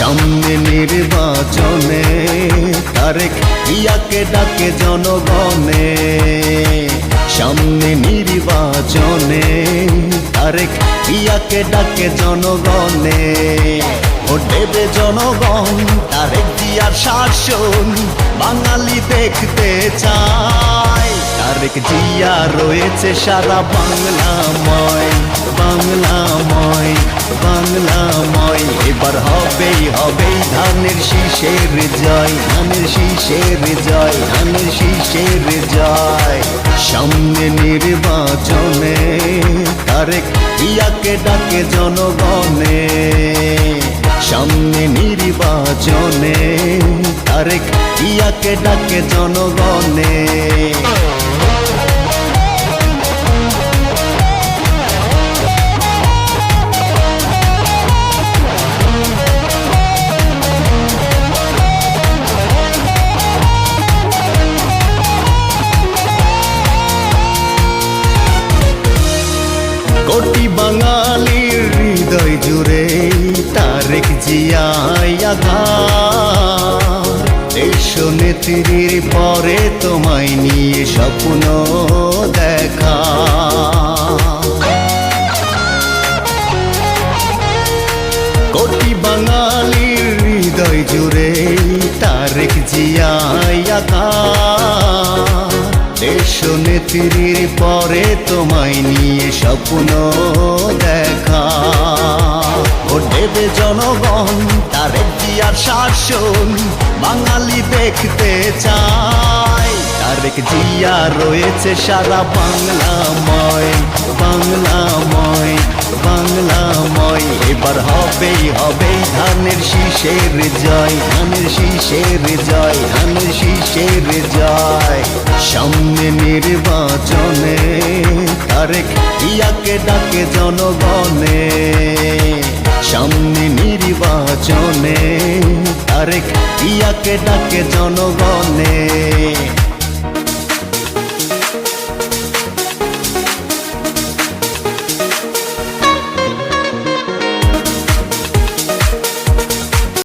সামনে নির্বাচনে তারেক ইয়াকে ডাকে জনগণে। সামনে নির্বাচনে তারেক ইয়াকে ডাকে জনগণে। ভোট দেবে জনগণ, তারেক জিয়ার শাসন বাঙালি দেখতে চায়। তারেক জিয়া রয়েছে সারা বাংলাময়, বাংলাময়, বাংলাময়। এবার হবেই হবেই ধানের শীষের জয়, ধানের শীষের জয়, ধানের শীষের জয়। সামনে নির্বাচনে তারেক ইয়াকে ডাকে জনগণে। সামনে নির্বাচনে তারেক ইয়াকে ডাকে জনগণে। কোটি বাঙালির হৃদয় জুড়ে তারেক জিয়াই আঘাত। দেশ নেত্রীর পরে তোমায় নিয়ে স্বপ্ন দেখা। কোটি বাঙালির হৃদয় জুড়ে তারেক জিয়াই আঘাত। দেশ নেত্রীর পরে তোমায় নিয়ে স্বপ্ন দেখা। ভোট দেবে জনগণ, তারেক জিয়ার শাসন বাঙালি দেখতে চায়। তারেক জিয়া রয়েছে সারা বাংলাময়, বাংলাময়, বাংলাময়। এবার হবেই হবেই ধানের শীষের জয়, ধানের শীষের জয়, ধানের শীষের জয়। সামনে নির্বাচনে তারেক ইয়াকে ডাকে জনগণে। সামনে নির্বাচনে তারেক ইয়াকে ডাকে জনগণে।